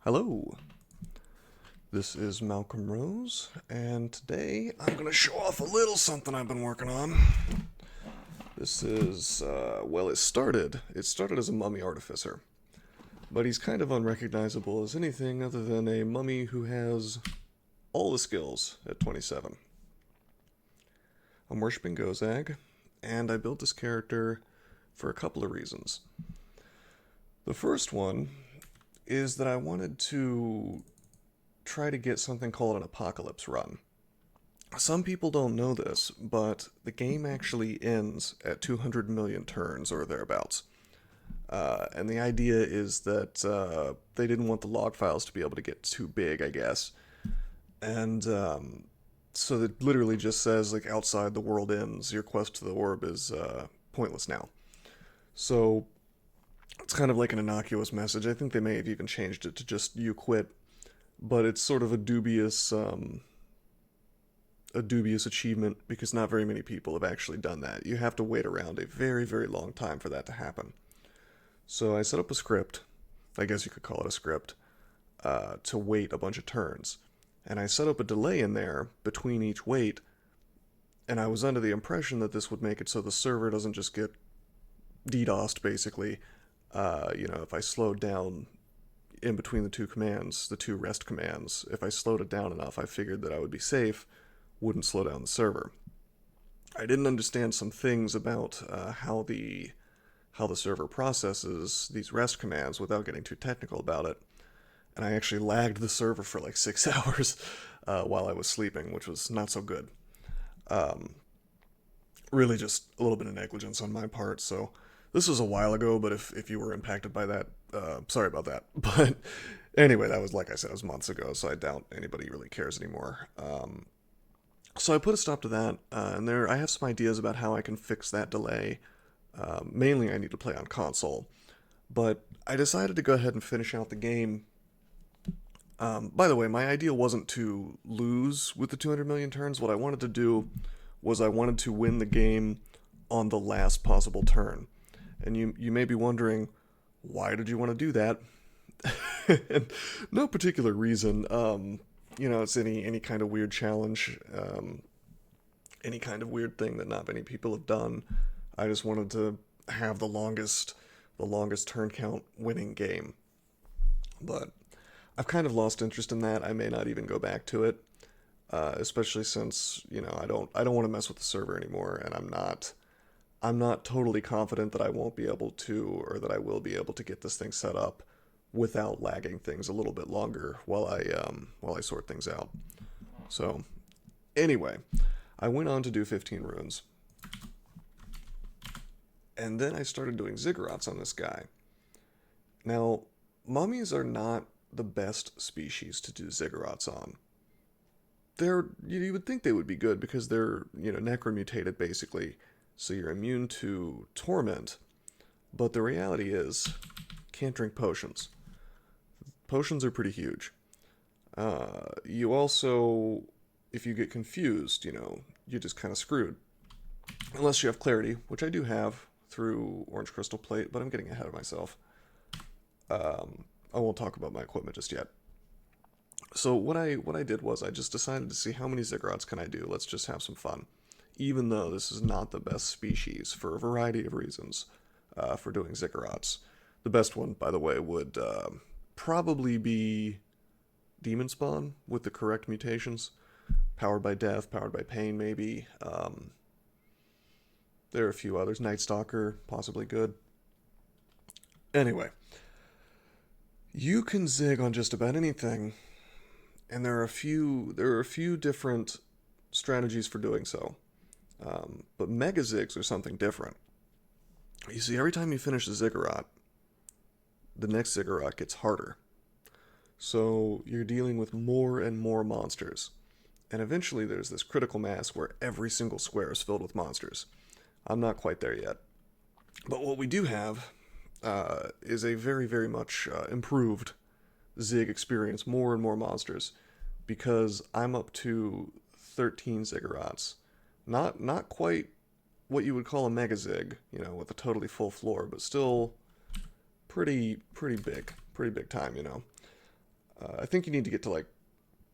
Hello, this is Malcolm Rose, and today I'm going to show off a little something I've been working on. This is, well, it started as a mummy artificer, but he's kind of unrecognizable as anything other than a mummy who has all the skills at 27. I'm worshipping Gozag, and I built this character for a couple of reasons. The first one is that I wanted to try to get something called an apocalypse run. Some people don't know this, but the game actually ends at 200 million turns or thereabouts. And the idea is that they didn't want the log files to be able to get too big, I guess. And so it literally just says, like, outside the world ends, your quest to the orb is pointless now. So it's kind of like an innocuous message. I think they may have even changed it to just you quit, but it's sort of a dubious achievement because not very many people have actually done that. You have to wait around a very, very long time for that to happen. So I set up a script, I guess you could call it a script, to wait a bunch of turns. And I set up a delay in there between each wait, and I was under the impression that this would make it so the server doesn't just get DDoSed, basically. If I slowed down in between the two commands, the two rest commands, if I slowed it down enough, I figured that I would be safe, wouldn't slow down the server. I didn't understand some things about how the server processes these rest commands without getting too technical about it, and I actually lagged the server for like 6 hours while I was sleeping, which was not so good. Really just a little bit of negligence on my part, so this was a while ago, but if you were impacted by that, sorry about that. But anyway, that was, like I said, it was months ago, so I doubt anybody really cares anymore. So I put a stop to that, and I have some ideas about how I can fix that delay. Mainly I need to play on console, but I decided to go ahead and finish out the game. By the way, my idea wasn't to lose with the 200 million turns. What I wanted to do was I wanted to win the game on the last possible turn. And you may be wondering, why did you want to do that? And no particular reason. It's any kind of weird challenge, any kind of weird thing that not many people have done. I just wanted to have the longest turn count winning game. But I've kind of lost interest in that. I may not even go back to it, especially since I don't want to mess with the server anymore, and I'm not totally confident that I won't be able to, or that I will be able to get this thing set up without lagging things a little bit longer while I sort things out. So, anyway, I went on to do 15 runes, and then I started doing Ziggurats on this guy. Now, mummies are not the best species to do Ziggurats on. You would think they would be good because they're necromutated basically. So you're immune to torment, but the reality is, can't drink potions. Potions are pretty huge. You also, if you get confused, you're just kind of screwed. Unless you have clarity, which I do have through Orange Crystal Plate, but I'm getting ahead of myself. I won't talk about my equipment just yet. So what I did was I just decided to see how many Ziggurats can I do. Let's just have some fun. Even though this is not the best species for a variety of reasons for doing Ziggurats. The best one, by the way, would probably be Demon Spawn with the correct mutations. Powered by Death, Powered by Pain, maybe. There are a few others. Night Stalker, possibly good. Anyway, you can zig on just about anything, and there are a few different strategies for doing so. But Megazigs are something different. You see, every time you finish a Ziggurat, the next Ziggurat gets harder. So you're dealing with more and more monsters. And eventually there's this critical mass where every single square is filled with monsters. I'm not quite there yet. But what we do have is a very, very much improved Zig experience, more and more monsters, because I'm up to 13 Ziggurats. Not quite what you would call a Megazig, with a totally full floor, but still pretty big time. I think you need to get to like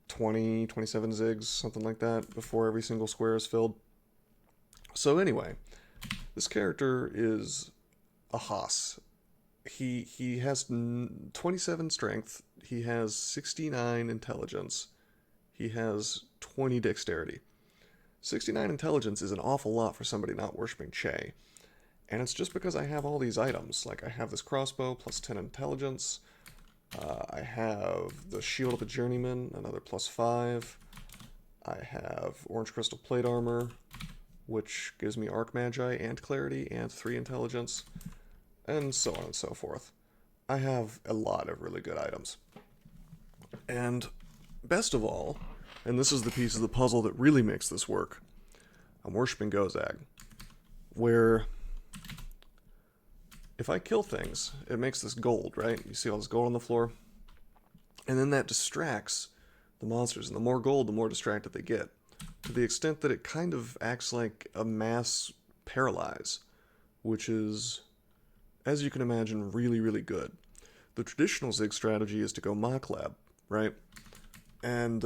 20, 27 zigs, something like that, before every single square is filled. So anyway, this character is a Haas. He has 27 strength. He has 69 intelligence. He has 20 dexterity. 69 intelligence is an awful lot for somebody not worshipping Che. And it's just because I have all these items. Like, I have this crossbow, plus 10 intelligence. I have the Shield of the Journeyman, another plus 5. I have Orange Crystal Plate Armor, which gives me Arc Magi and Clarity and 3 intelligence, and so on and so forth. I have a lot of really good items. And best of all, and this is the piece of the puzzle that really makes this work, I'm worshipping Gozag, where if I kill things, it makes this gold, right? You see all this gold on the floor? And then that distracts the monsters, and the more gold, the more distracted they get, to the extent that it kind of acts like a mass paralyze, which is, as you can imagine, really, really good. The traditional Zig strategy is to go Mach Lab, right? And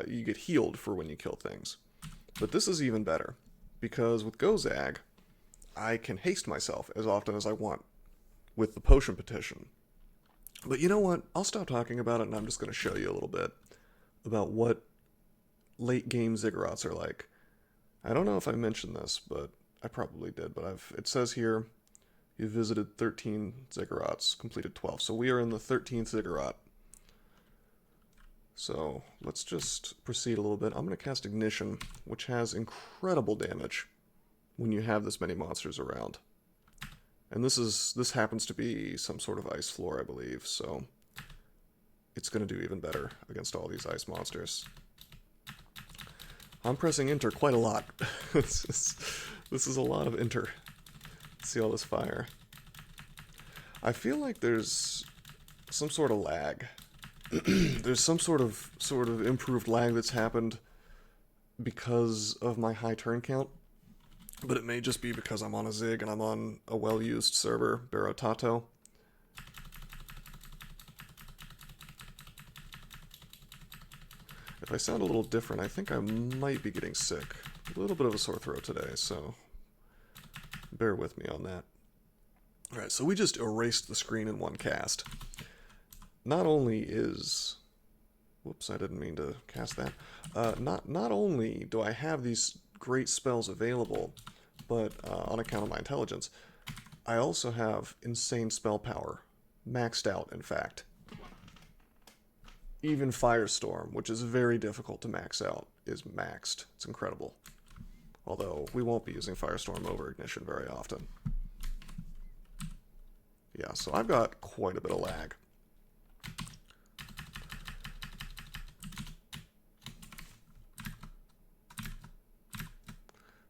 you get healed for when you kill things. But this is even better, because with Gozag, I can haste myself as often as I want with the potion petition. But you know what? I'll stop talking about it, and I'm just going to show you a little bit about what late game Ziggurats are like. I don't know if I mentioned this, but I probably did. But it says here, you visited 13 Ziggurats, completed 12. So we are in the 13th Ziggurat. So let's just proceed a little bit. I'm going to cast Ignition, which has incredible damage when you have this many monsters around. And this happens to be some sort of ice floor, I believe, so it's going to do even better against all these ice monsters. I'm pressing enter quite a lot. This is a lot of enter. See all this fire. I feel like there's some sort of lag. There's some sort of improved lag that's happened because of my high turn count. But it may just be because I'm on a Zig and I'm on a well-used server, Barotato. If I sound a little different, I think I might be getting sick. A little bit of a sore throat today, so bear with me on that. Alright, so we just erased the screen in one cast. Not only is... Whoops, I didn't mean to cast that. Not only do I have these great spells available, but on account of my intelligence, I also have insane spell power. Maxed out, in fact. Even Firestorm, which is very difficult to max out, is maxed. It's incredible. Although, we won't be using Firestorm over Ignition very often. Yeah, so I've got quite a bit of lag.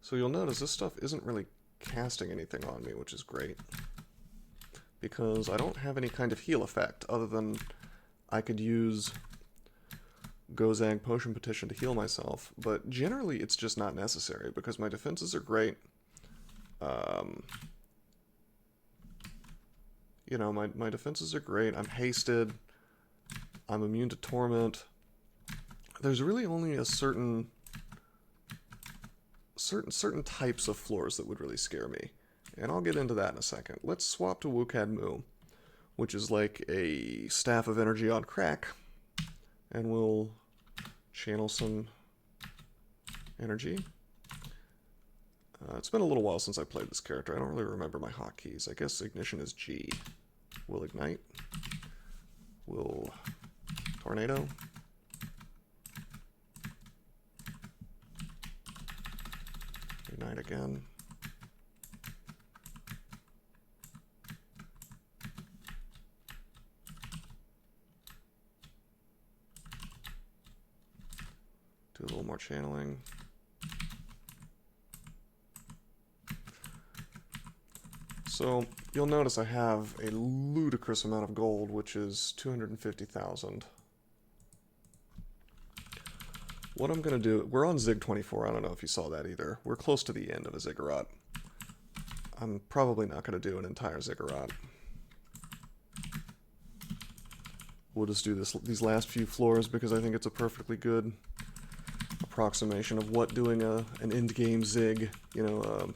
So you'll notice this stuff isn't really casting anything on me, which is great. Because I don't have any kind of heal effect, other than I could use Gozag Potion Petition to heal myself. But generally it's just not necessary, because my defenses are great. You know, my defenses are great. I'm hasted. I'm immune to torment. There's really only a certain types of floors that would really scare me, and I'll get into that in a second. Let's swap to Wukad Mu, which is like a staff of energy on crack, and we'll channel some energy. It's been a little while since I played this character. I don't really remember my hotkeys. I guess Ignition is G. We'll Ignite. We'll Tornado. Ignite again. Do a little more channeling. So you'll notice I have a ludicrous amount of gold, which is 250,000. What I'm going to do, we're on Zig 24, I don't know if you saw that either. We're close to the end of a Ziggurat. I'm probably not going to do an entire Ziggurat. we'll just do these last few floors because I think it's a perfectly good approximation of what doing an end-game zig, you know,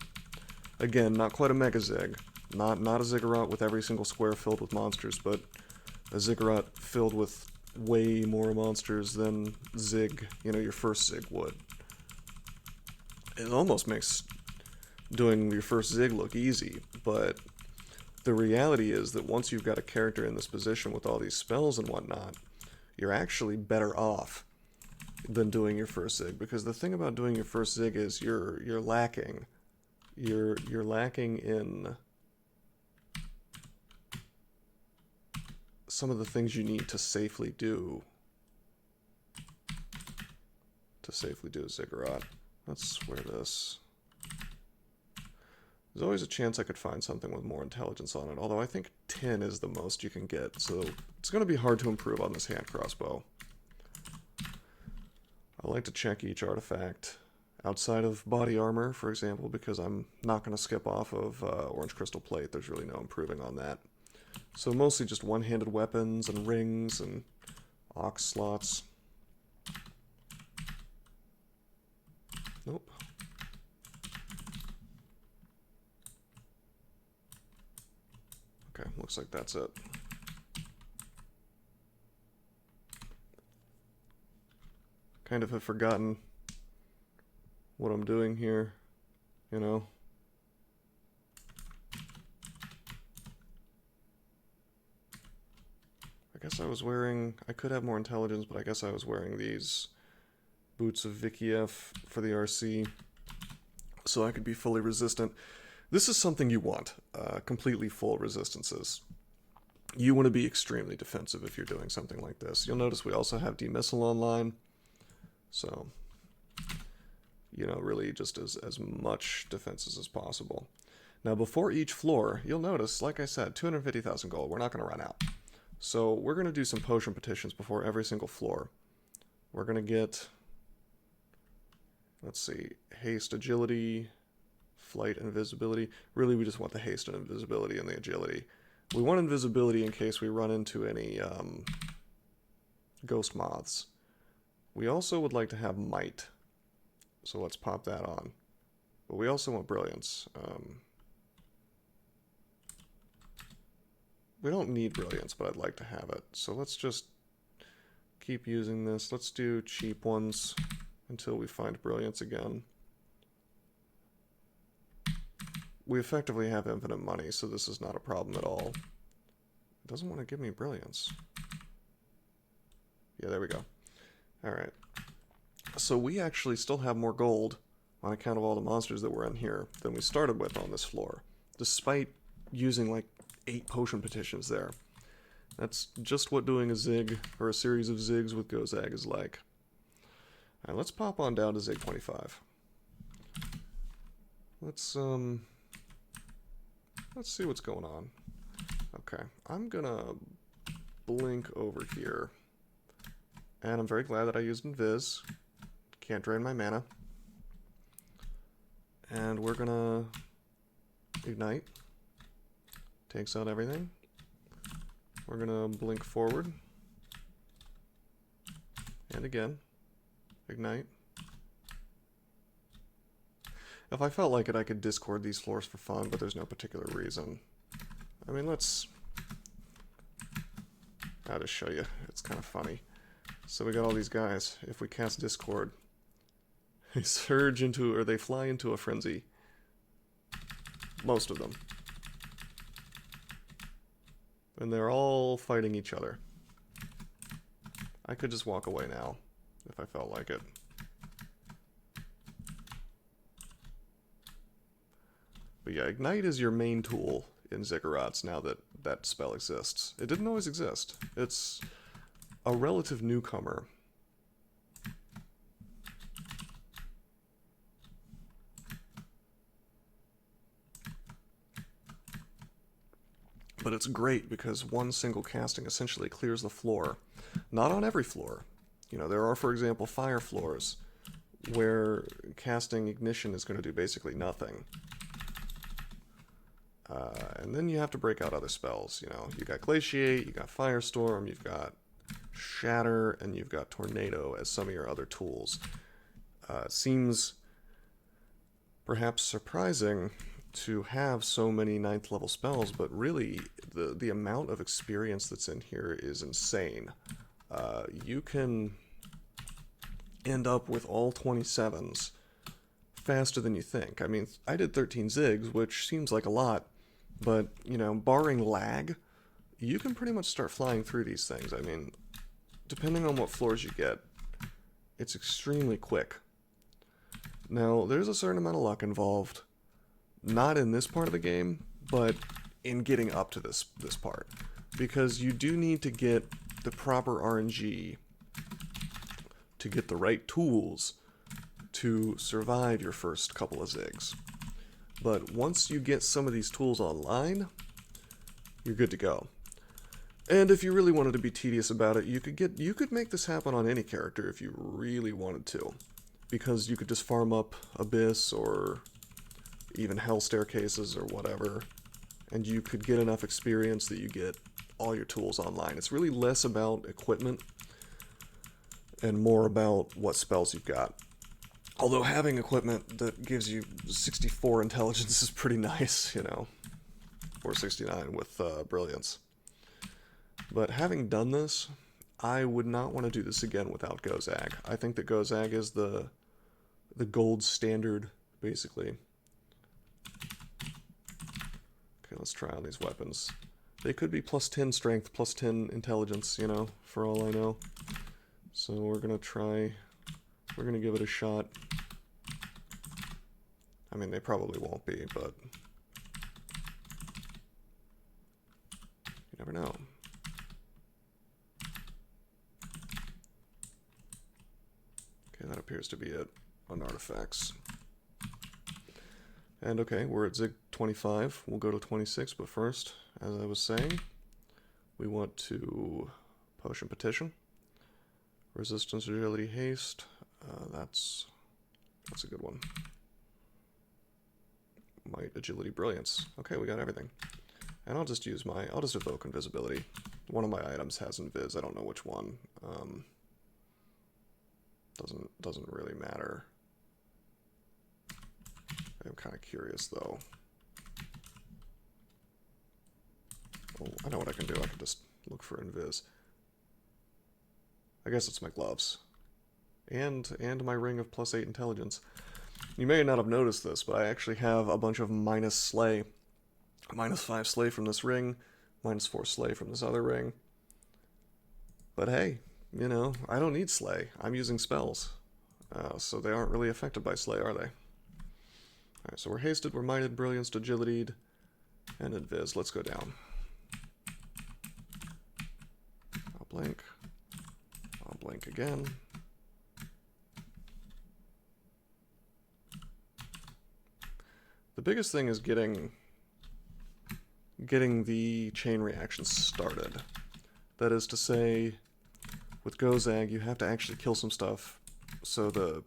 again, not quite a Megazig, not a Ziggurat with every single square filled with monsters, but a Ziggurat filled with way more monsters than Zig, you know, your first Zig would. It almost makes doing your first Zig look easy, but the reality is that once you've got a character in this position with all these spells and whatnot, you're actually better off than doing your first Zig, because the thing about doing your first Zig is you're lacking. You're lacking in some of the things you need to safely do a Ziggurat. Let's swear this. There's always a chance I could find something with more intelligence on it, although I think 10 is the most you can get, so it's going to be hard to improve on this hand crossbow. I like to check each artifact outside of body armor, for example, because I'm not going to skip off of orange crystal plate. There's really no improving on that. So mostly just one-handed weapons and rings and ox slots. Nope. Okay, looks like that's it. Kind of have forgotten what I'm doing here, you know. I guess I could have more intelligence, but I guess I was wearing these boots of Vikiev for the RC, so I could be fully resistant. This is something you want, completely full resistances. You want to be extremely defensive if you're doing something like this. You'll notice we also have demissile online, so, you know, really just as much defenses as possible. Now, before each floor, you'll notice, like I said, 250,000 gold. We're not going to run out. So we're going to do some potion petitions before every single floor. We're going to get, let's see, haste, agility, flight, invisibility. Really, we just want the haste and invisibility and the agility. We want invisibility in case we run into any ghost moths. We also would like to have might. So let's pop that on. But we also want brilliance. We don't need brilliance, but I'd like to have it. So let's just keep using this. Let's do cheap ones until we find brilliance again. We effectively have infinite money, so this is not a problem at all. It doesn't want to give me brilliance. Yeah, there we go. Alright. So we actually still have more gold on account of all the monsters that were in here than we started with on this floor, despite using like 8 potion petitions there. That's just what doing a zig, or a series of zigs with Gozag is like. Alright, let's pop on down to Zig 25. Let's see what's going on. Okay, I'm gonna blink over here. And I'm very glad that I used Invis. Can't drain my mana. And we're gonna ignite. Takes out everything. We're gonna blink forward. And again. Ignite. If I felt like it, I could discord these floors for fun, but there's no particular reason. I mean, I'll just show you. It's kind of funny. So we got all these guys. If we cast Discord, they surge into, or they fly into a frenzy. Most of them. And they're all fighting each other. I could just walk away now, if I felt like it. But yeah, Ignite is your main tool in Ziggurats now that that spell exists. It didn't always exist. It's a relative newcomer. But it's great because one single casting essentially clears the floor. Not on every floor. You know, there are, for example, fire floors where casting Ignition is going to do basically nothing. And then you have to break out other spells. You know, you got Glaciate, you got Firestorm, you've got Shatter, and you've got Tornado as some of your other tools. Seems perhaps surprising to have so many 9th level spells, but really the amount of experience that's in here is insane. You can end up with all 27s faster than you think. I mean, I did 13 zigs, which seems like a lot, but, you know, barring lag, you can pretty much start flying through these things. I mean, depending on what floors you get, it's extremely quick. Now, there's a certain amount of luck involved, not in this part of the game, but in getting up to this part, because you do need to get the proper RNG to get the right tools to survive your first couple of zigs. But once you get some of these tools online, you're good to go. And if you really wanted to be tedious about it, you could make this happen on any character if you really wanted to, because you could just farm up Abyss or even Hell Staircases or whatever, and you could get enough experience that you get all your tools online. It's really less about equipment and more about what spells you've got. Although having equipment that gives you 64 intelligence is pretty nice, you know, or 69 with brilliance. But having done this, I would not want to do this again without Gozag. I think that Gozag is the gold standard, basically. Okay, let's try on these weapons. They could be plus 10 strength, plus 10 intelligence, you know, for all I know. So we're going to give it a shot. I mean, they probably won't be, but you never know. Okay, that appears to be it on artifacts. And okay, we're at Zig 25. We'll go to 26, but first, as I was saying, we want to Potion Petition. Resistance, Agility, Haste. That's a good one. Might, Agility, Brilliance. Okay, we got everything. And I'll just evoke Invisibility. One of my items has Invis, I don't know which one. Doesn't really matter. I'm kind of curious though. Oh, I know what I can do. I can just look for Invis. I guess it's my gloves. And my ring of +8 intelligence. You may not have noticed this, but I actually have a bunch of minus slay. -5 slay from this ring, -4 slay from this other ring. But hey, you know, I don't need slay. I'm using spells. So they aren't really affected by slay, are they? Alright, so we're hasted, we're mighted, brillianced, agilitied, and invis. Let's go down. I'll blink. I'll blink again. The biggest thing is getting the chain reactions started. That is to say, with Gozag, you have to actually kill some stuff so the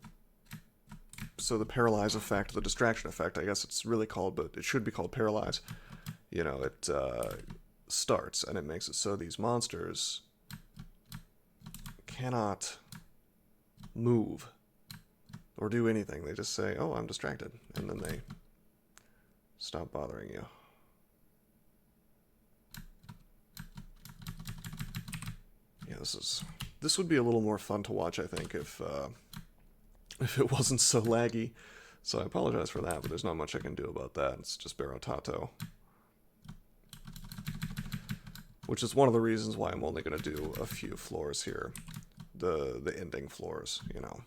paralyze effect, the distraction effect, I guess it's really called, but it should be called paralyze. You know, it starts, and it makes it so these monsters cannot move or do anything. They just say, oh, I'm distracted, and then they stop bothering you. Yeah, this would be a little more fun to watch, I think, if it wasn't so laggy. So I apologize for that, but there's not much I can do about that. It's just Barotato. Which is one of the reasons why I'm only going to do a few floors here. The ending floors, you know.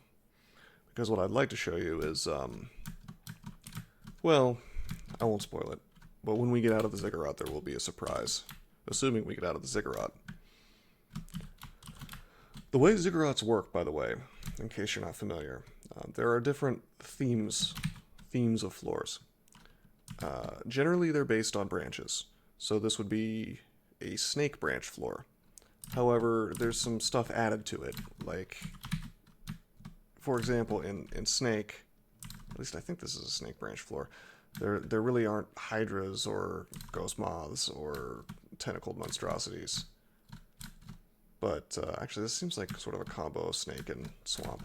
Because what I'd like to show you is, well, I won't spoil it. But when we get out of the Ziggurat, there will be a surprise. Assuming we get out of the Ziggurat. The way Ziggurats work, by the way, in case you're not familiar, there are different themes of floors. Generally, they're based on branches. So this would be a snake branch floor. However, there's some stuff added to it. Like, for example, in Snake, at least I think this is a snake branch floor, there really aren't hydras or ghost moths or tentacled monstrosities. But actually, this seems like sort of a combo of snake and swamp.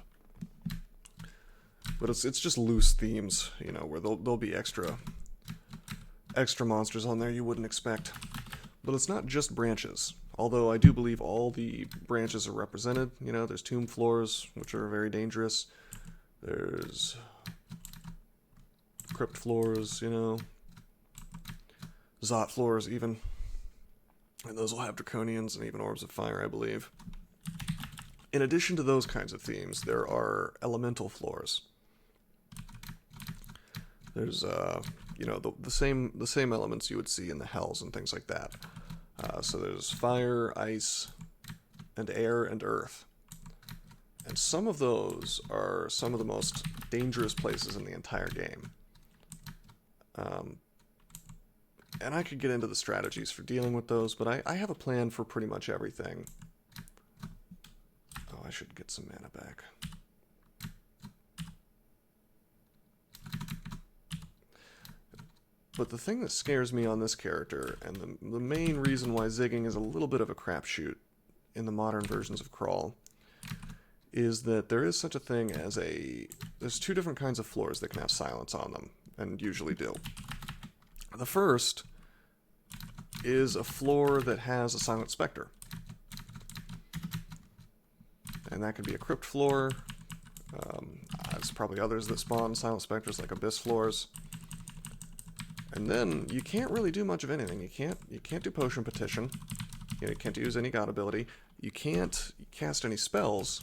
But it's just loose themes, you know, where there'll be extra monsters on there you wouldn't expect. But it's not just branches. Although I do believe all the branches are represented. You know, there's tomb floors, which are very dangerous. There's crypt floors, you know. Zot floors, even. And those will have draconians and even orbs of fire, I believe. In addition to those kinds of themes, there are elemental floors. There's, you know, the same elements you would see in the hells and things like that. So there's fire, ice, and air and earth. And some of those are some of the most dangerous places in the entire game. And I could get into the strategies for dealing with those, but I have a plan for pretty much everything. Oh, I should get some mana back. But the thing that scares me on this character, and the main reason why zigging is a little bit of a crapshoot in the modern versions of Crawl, is that there is such a thing as there's two different kinds of floors that can have silence on them, and usually do. The first is a floor that has a silent specter. And that could be a crypt floor. There's probably others that spawn silent specters, like abyss floors. And then you can't really do much of anything. You can't do potion petition. You can't use any god ability. You can't cast any spells.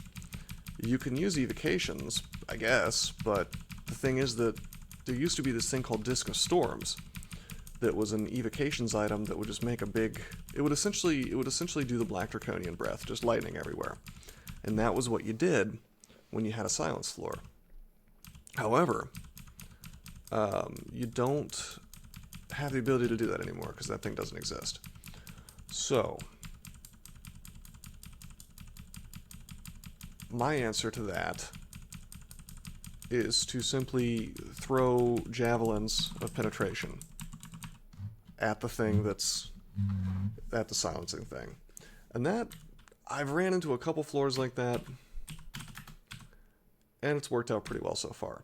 You can use evocations, I guess, but the thing is that there used to be this thing called Disc of Storms that was an evocations item that would just make a big... It would essentially do the Black Draconian Breath, just lightning everywhere. And that was what you did when you had a silence floor. However, you don't have the ability to do that anymore because that thing doesn't exist. So, my answer to that is to simply throw javelins of penetration at the thing that's at the silencing thing. And that, I've ran into a couple floors like that, and it's worked out pretty well so far.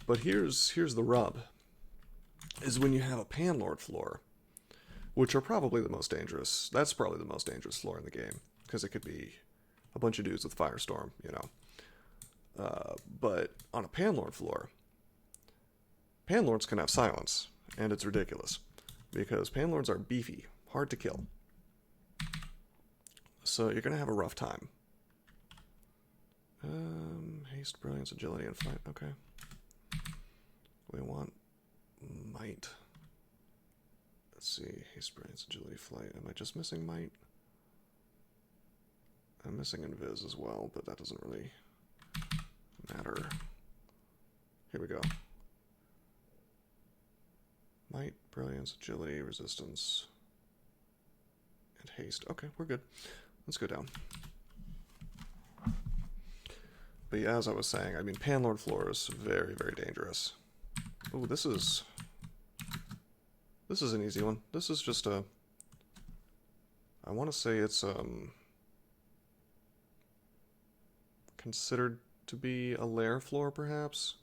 But here's the rub, is when you have a Panlord floor, which are probably the most dangerous. That's probably the most dangerous floor in the game, because it could be a bunch of dudes with Firestorm, you know. But on a Panlord floor, Panlords can have silence, and it's ridiculous, because Panlords are beefy, hard to kill. So you're going to have a rough time. Haste, brilliance, agility, and flight. Okay. We want might. Let's see. Haste, brilliance, agility, flight. Am I just missing might? I'm missing invis as well, but that doesn't really matter. Here we go. Might, brilliance, agility, resistance, and haste. Okay, we're good. Let's go down. But yeah, as I was saying, I mean, Panlord floor is very, very dangerous. Oh, this is an easy one. This is just a... I want to say it's considered to be a lair floor, perhaps.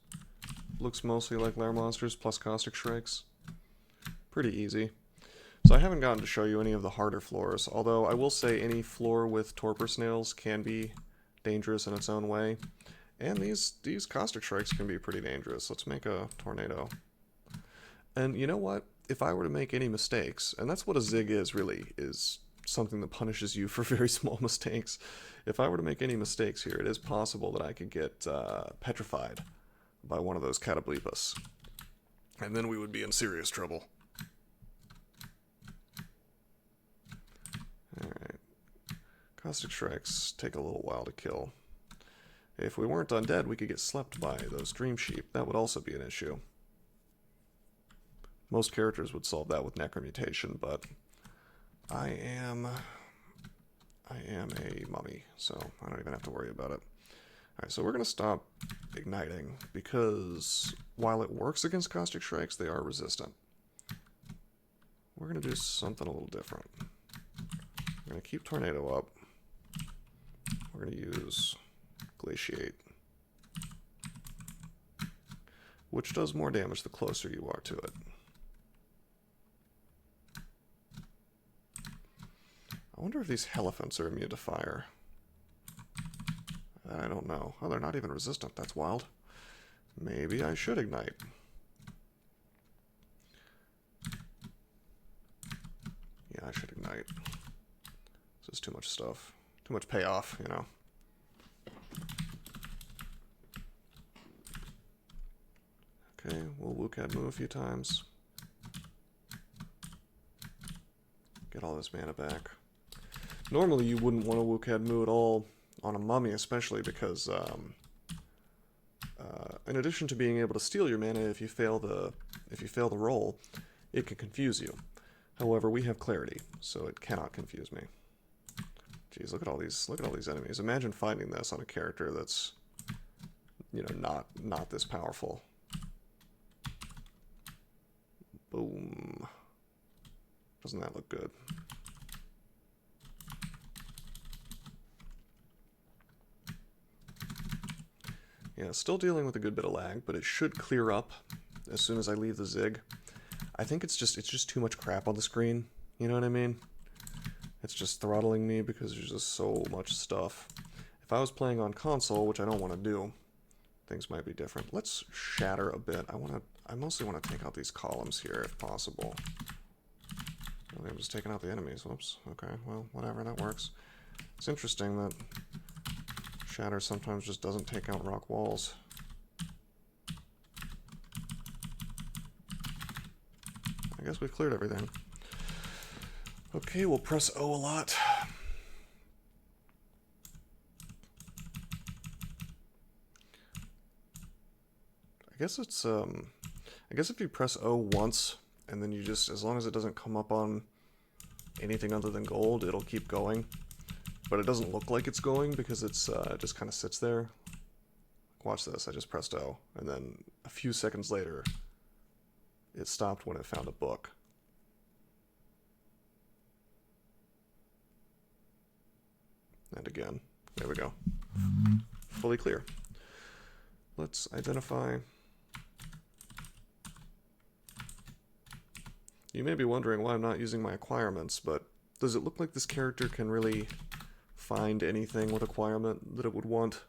Looks mostly like lair monsters plus caustic shrikes. Pretty easy. So I haven't gotten to show you any of the harder floors, although I will say any floor with torpor snails can be dangerous in its own way. And these caustic shrikes can be pretty dangerous. Let's make a tornado. And you know what? If I were to make any mistakes, and that's what a zig is really, is something that punishes you for very small mistakes. If I were to make any mistakes here, it is possible that I could get petrified by one of those Catoblepas. And then we would be in serious trouble. Alright. Caustic Shreks take a little while to kill. If we weren't undead, we could get slept by those Dream Sheep. That would also be an issue. Most characters would solve that with Necromutation, but I am a mummy, so I don't even have to worry about it. Alright, so we're going to stop igniting, because while it works against Caustic Shrikes, they are resistant. We're going to do something a little different. I'm going to keep Tornado up. We're going to use Glaciate, which does more damage the closer you are to it. I wonder if these elephants are immune to fire. I don't know. Oh, they're not even resistant. That's wild. Maybe I should ignite. Yeah, I should ignite. This is too much stuff. Too much payoff, you know. Okay, we'll Wucad move a few times. Get all this mana back. Normally you wouldn't want to Wucad Moo at all on a mummy, especially because in addition to being able to steal your mana if you fail the roll, it can confuse you. However, we have clarity, so it cannot confuse me. Jeez, look at all these enemies. Imagine finding this on a character that's, you know, not this powerful. Boom. Doesn't that look good? Yeah, still dealing with a good bit of lag, but it should clear up as soon as I leave the Zig. I think it's just too much crap on the screen. You know what I mean? It's just throttling me because there's just so much stuff. If I was playing on console, which I don't want to do, things might be different. Let's shatter a bit. I mostly want to take out these columns here if possible. Really, I'm just taking out the enemies. Whoops. Okay, well, whatever, that works. It's interesting that shatter sometimes just doesn't take out rock walls. I guess we've cleared everything. Okay, we'll press O a lot. I guess it's I guess if you press O once and then you just, as long as it doesn't come up on anything other than gold, it'll keep going. But it doesn't look like it's going because it's it just kind of sits there. Watch this, I just pressed O, and then a few seconds later it stopped when it found a book. And again, there we go. Fully clear. Let's identify. You may be wondering why I'm not using my acquirements, but does it look like this character can really find anything with acquirement that it would want?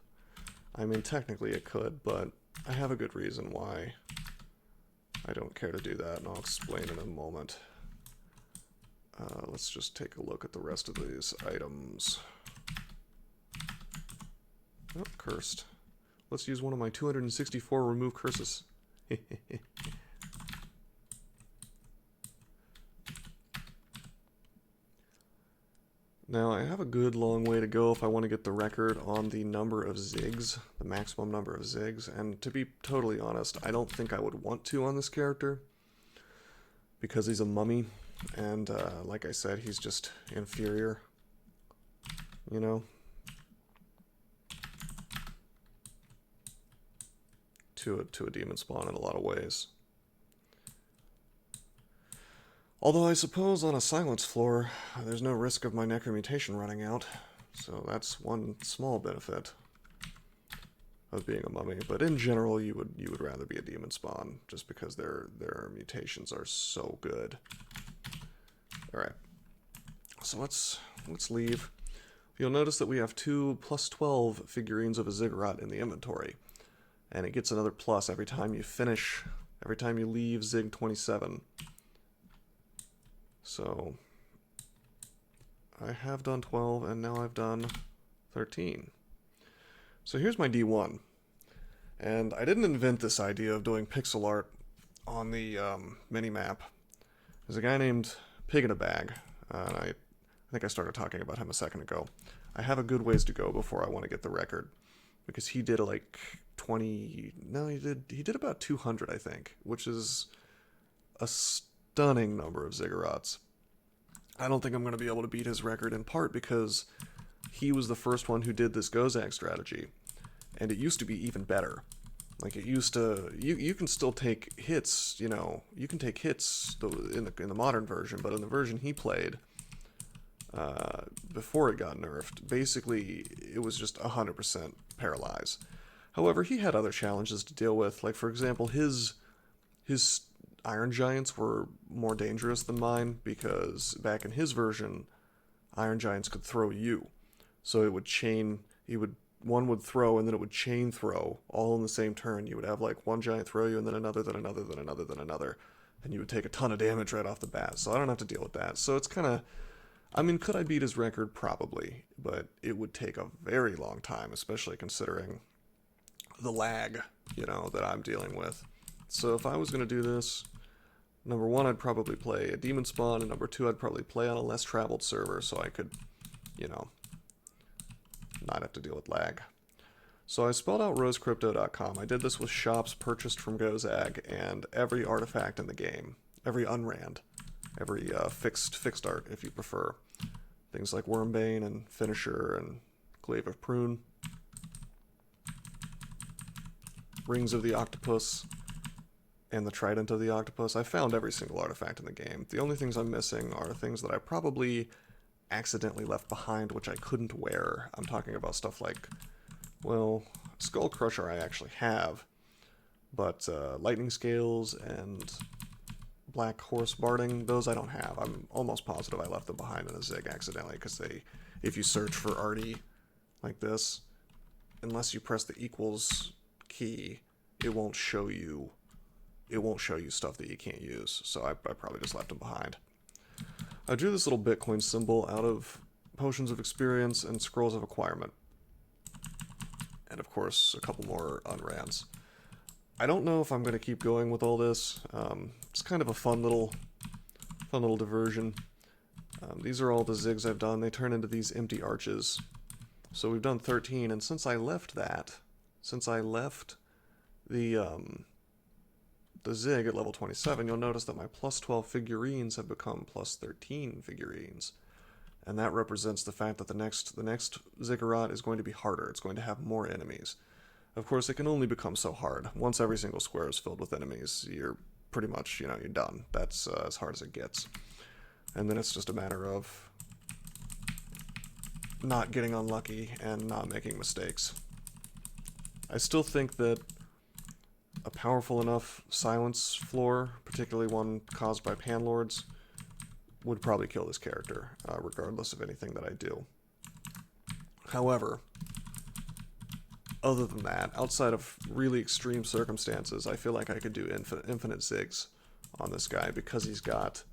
I mean, technically it could, but I have a good reason why I don't care to do that, and I'll explain in a moment. Let's just take a look at the rest of these items. Oh, cursed. Let's use one of my 264 remove curses. Now, I have a good long way to go if I want to get the record on the number of zigs, the maximum number of zigs, and to be totally honest, I don't think I would want to on this character, because he's a mummy, and like I said, he's just inferior, you know? To a demon spawn in a lot of ways. Although I suppose on a silence floor, there's no risk of my necromutation running out, so that's one small benefit of being a mummy. But in general, you would rather be a demon spawn, just because their mutations are so good. All right, so let's leave. You'll notice that we have 2 +12 figurines of a Ziggurat in the inventory. And it gets another plus every time you finish, every time you leave Zig 27. So, I have done 12, and now I've done 13. So here's my D1. And I didn't invent this idea of doing pixel art on the mini-map. There's a guy named Pig in a Bag, and I think I started talking about him a second ago. I have a good ways to go before I want to get the record, because he did like 20, no, he did about 200, I think, which is a stunning number of Ziggurats. I don't think I'm going to be able to beat his record, in part because he was the first one who did this Gozag strategy, and it used to be even better. Like, it used to, you can still take hits, you know, you can take hits in the modern version, but in the version he played, before it got nerfed. Basically, it was just 100% paralyze. However, he had other challenges to deal with. Like, for example, his Iron Giants were more dangerous than mine because back in his version, Iron Giants could throw you. So it would chain, one would throw and then it would chain throw all in the same turn. You would have like one giant throw you and then another, then another, then another, then another. And you would take a ton of damage right off the bat. So I don't have to deal with that. So it's kind of, I mean, could I beat his record? Probably. But it would take a very long time, especially considering the lag, that I'm dealing with. So if I was going to do this, number one, I'd probably play a demon spawn, and number two, I'd probably play on a less traveled server so I could, not have to deal with lag. So I spelled out rosecrypto.com. I did this with shops purchased from Gozag and every artifact in the game, every unrand, every fixed art if you prefer. Things like Wormbane and Finisher and Glaive of Prune, Rings of the Octopus, and the Trident of the Octopus. I found every single artifact in the game. The only things I'm missing are things that I probably accidentally left behind, which I couldn't wear. I'm talking about stuff like, well, Skull Crusher I actually have, but Lightning Scales and Black Horse Barding, those I don't have. I'm almost positive I left them behind in a Zig accidentally, because if you search for Artie like this, unless you press the equals key, it won't show you stuff that you can't use. So I probably just left them behind. I drew this little Bitcoin symbol out of Potions of Experience and Scrolls of Acquirement. And of course, a couple more unrans. I don't know if I'm going to keep going with all this. It's kind of a fun little diversion. These are all the zigs I've done. They turn into these empty arches. So we've done 13, and since I left the Zig at level 27, you'll notice that my plus 12 figurines have become plus 13 figurines. And that represents the fact that the next Ziggurat is going to be harder. It's going to have more enemies. Of course, it can only become so hard. Once every single square is filled with enemies, you're pretty much, you're done. That's as hard as it gets. And then it's just a matter of not getting unlucky and not making mistakes. I still think that a powerful enough silence floor, particularly one caused by Panlords, would probably kill this character, regardless of anything that I do. However, other than that, outside of really extreme circumstances, I feel like I could do infinite zigs on this guy because he's got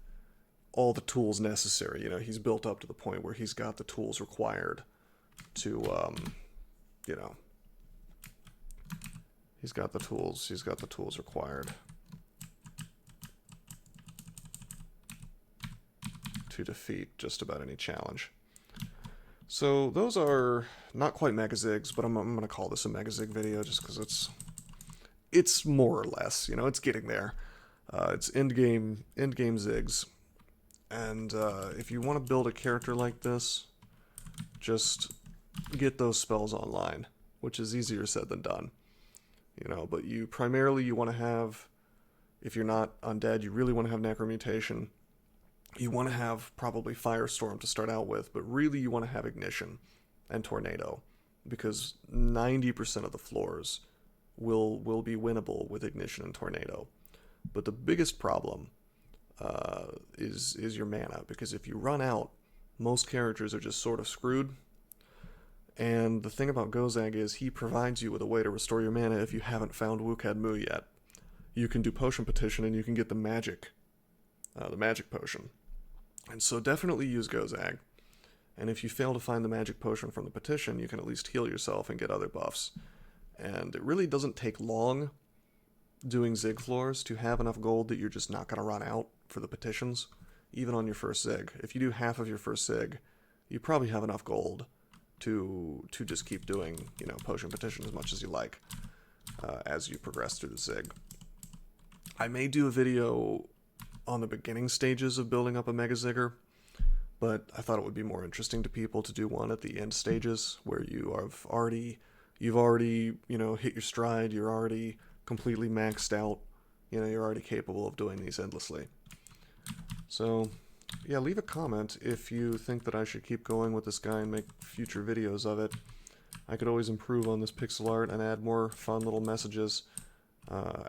all the tools necessary. He's built up to the point where he's got the tools required to, he's got the tools required to defeat just about any challenge. So those are not quite megazigs, but I'm going to call this a megazig video just because it's more or less, it's getting there. It's end game zigs, and if you want to build a character like this, just get those spells online, which is easier said than done. But you want to have, if you're not undead, you really want to have Necromutation. You want to have probably Firestorm to start out with, but really you want to have Ignition and Tornado, because 90% of the floors will be winnable with Ignition and Tornado. But the biggest problem is your mana, because if you run out, most characters are just sort of screwed. And the thing about Gozag is he provides you with a way to restore your mana if you haven't found Wukad Mu yet. You can do Potion Petition and you can get the magic potion. And so definitely use Gozag. And if you fail to find the magic potion from the petition, you can at least heal yourself and get other buffs. And it really doesn't take long doing Zig floors to have enough gold that you're just not going to run out for the petitions, even on your first Zig. If you do half of your first Zig, you probably have enough gold to just keep doing, Potion Petition as much as you like as you progress through the Zig. I may do a video on the beginning stages of building up a Megazigger, but I thought it would be more interesting to people to do one at the end stages where you've already, hit your stride, you're already completely maxed out, you're already capable of doing these endlessly. So yeah, leave a comment if you think that I should keep going with this guy and make future videos of it. I could always improve on this pixel art and add more fun little messages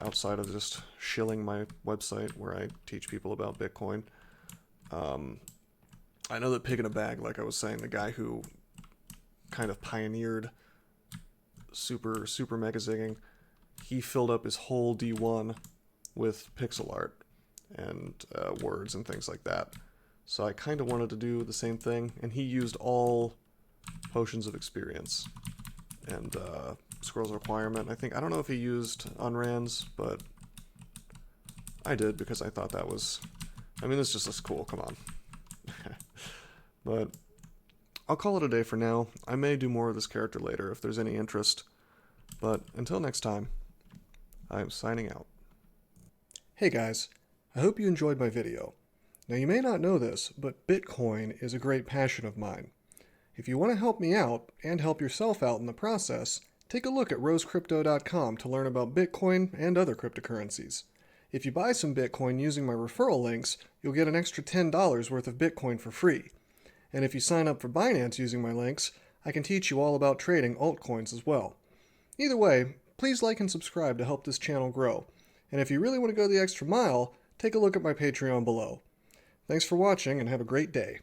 outside of just shilling my website where I teach people about Bitcoin. I know that Pig in a Bag, like I was saying, the guy who kind of pioneered super megazigging, he filled up his whole D1 with pixel art and words and things like that. So I kind of wanted to do the same thing, and he used all potions of experience and scrolls requirement. I don't know if he used unrans, but I did because I thought that was, this just looks cool, come on. But I'll call it a day for now. I may do more of this character later if there's any interest. But until next time, I'm signing out. Hey guys, I hope you enjoyed my video. Now you may not know this, but Bitcoin is a great passion of mine. If you want to help me out, and help yourself out in the process, take a look at rosecrypto.com to learn about Bitcoin and other cryptocurrencies. If you buy some Bitcoin using my referral links, you'll get an extra $10 worth of Bitcoin for free. And if you sign up for Binance using my links, I can teach you all about trading altcoins as well. Either way, please like and subscribe to help this channel grow. And if you really want to go the extra mile, take a look at my Patreon below. Thanks for watching and have a great day.